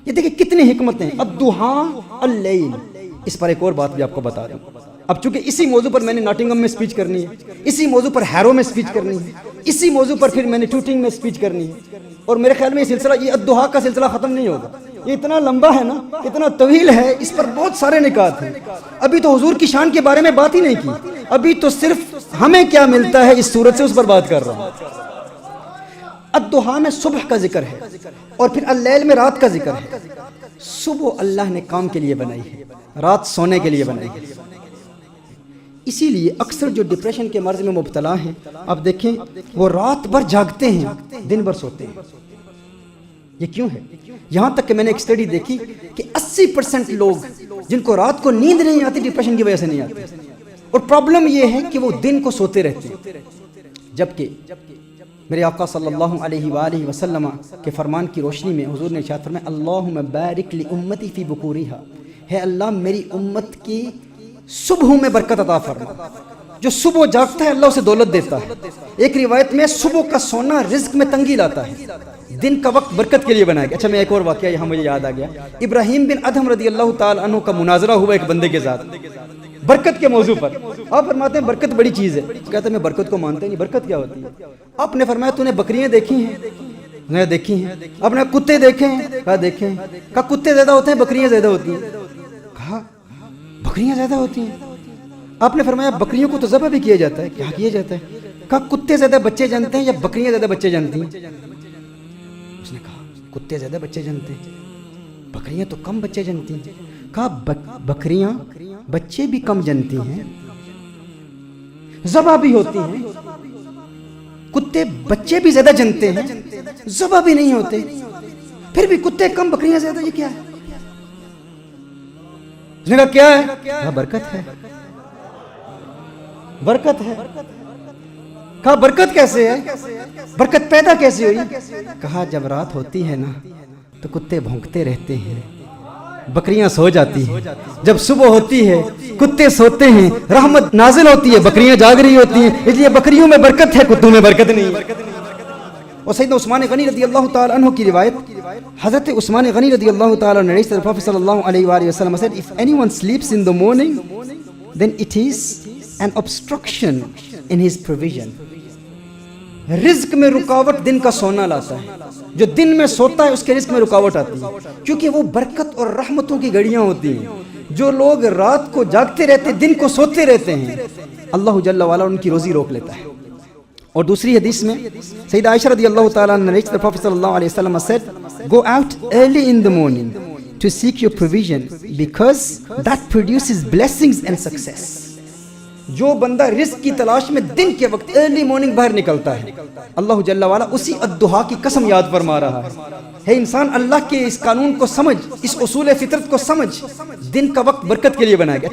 ये देखिए कितनी हिकमतें। अद्दुहा अल-लैल, इस पर एक और बात भी आपको बता दूं। अब चूंकि इसी मौजू पर मैंने नॉटिंघम में स्पीच करनी है, इसी मौजू पर हैरो में स्पीच करनी है, इसी मौजू पर फिर मैंने टूटिंग में स्पीच करनी है, और मेरे ख्याल में ये सिलसिला, ये अद्दुहा का सिलसिला खत्म नहीं होगा। ये इतना लंबा है ना, इतना तवील है, इस पर बहुत सारे निकात हैं। अभी तो हुजूर की शान के बारे में बात ही नहीं की, अभी तो सिर्फ हमें क्या मिलता है इस सूरत से उस पर बात कर रहा हूँ। अद्दुहा में सुबह का जिक्र है और फिर अल-लैल में रात का जिक्र है। सुबह अल्लाह ने काम के लिए बनाई है, रात सोने के लिए बनाई है। इसीलिए अक्सर जो डिप्रेशन के मर्ज में मुब्तला हैं, आप देखें वो रात भर जागते हैं, दिन भर सोते हैं। ये क्यों है? यहां तक कि मैंने एक स्टडी देखी कि 80% लोग जिनको रात को नींद नहीं आती डिप्रेशन की वजह से नहीं आती, और प्रॉब्लम ये है कि वो दिन को सोते रहते हैं। जबकि मेरे आका सल्लल्लाहु अलैहि वसल्लम के फरमान की रोशनी में हुजूर ने इरशाद फरमाया, अल्लाहुम्मा बारिक ली उम्मती फी बुकूरिहा, है अल्लाह मेरी उम्मत की सुबह में बरकत अता फरमा। जो सुबह जागता है अल्लाह उसे दौलत देता है। एक रिवायत में सुबह का सोना रिज्क में तंगी लाता है, दिन का वक्त बरकत के लिए बनाया गया। अच्छा, मैं एक और वाकया यहाँ मुझे याद आ गया। इब्राहिम बिन अदहम रदी अल्लाह ताला अन्हु का मुनाजरा हुआ एक बंदे के साथ बरकत के मौजू पर। आप फरमाते हैं बरकत बड़ी चीज़ है। कहते हैं मैं बरकत को मानते नहीं, बरकत क्या होती है? आपने फरमाया तूने बकरियां देखी हैं? मैं देखी हैं। आपने कुत्ते देखे हैं? कहा देखे हैं। कहा कुत्ते ज्यादा होते हैं बकरियां ज्यादा होती हैं? कहा बकरियां ज्यादा होती हैं। आपने फरमाया बकरियों को तो ज़बह भी किया जाता है, क्या किया जाता है? कहा कुत्ते ज्यादा बच्चे जानते हैं या बकरियां ज्यादा बच्चे जानती हैं? उसने कहा कुत्ते ज्यादा बच्चे जानते हैं, बकरियां तो कम बच्चे जानती हैं। कहा बकरियां बच्चे भी कम जानती हैं, ज़बह भी होती हैं, कुत्ते बच्चे भी ज्यादा जानते हैं, ज़बह भी नहीं होते, फिर भी कुत्ते कम बकरियां ज्यादा, ये क्या है? उसने कहा क्या है? कहा बरकत है, बरकत है। कहा बरकत कैसे है? बरकत पैदा कैसे हुई? कहा जब रात होती है ना तो कुत्ते भौंकते रहते हैं, बकरियां सो जाती हैं। जब सुबह होती है कुत्ते सोते हैं, रहमत नाजिल होती है, बकरियां जाग रही होती हैं। इसलिए बकरियों में बरकत है, कुत्तों में बरकत नहीं है। और सैयदना उस्मान गनी रज़ी अल्लाह ताला अन्हु की रिवायत, हज़रत उस्मान गनी रज़ी अल्लाह ताला अन्हु ने प्रॉफेट सल्लल्लाहु अलैहि वसल्लम said, if anyone sleeps in the morning then it is an obstruction in his provision. रिज्क में रुकावट दिन का सोना लाता है। जो दिन में सोता है उसके रिज्क में रुकावट आती है, क्योंकि वो बरकत और रहमतों की घड़ियां होती हैं। जो लोग रात को जागते रहते दिन को सोते रहते हैं, अल्लाह जल्ला वाला उनकी रोजी रोक लेता है। और दूसरी हदीस में सैयदा आयशा रज़ियल्लाहु ताला अन्हा ने प्रॉफेट सल्लल्लाहु अलैहि वसल्लम said, go out early in the morning to seek your provision because that produces blessings and success. जो बंदा रिस्क की तलाश में दिन के वक्त अर्ली मॉर्निंग बाहर निकलता है, अल्लाह जल्ला वाला उसी अद्दुहा की कसम याद फरमा रहा है इंसान अल्लाह के इस कानून को समझ, इस उसूल फितरत को समझ, दिन का वक्त बरकत के लिए बनाया गया।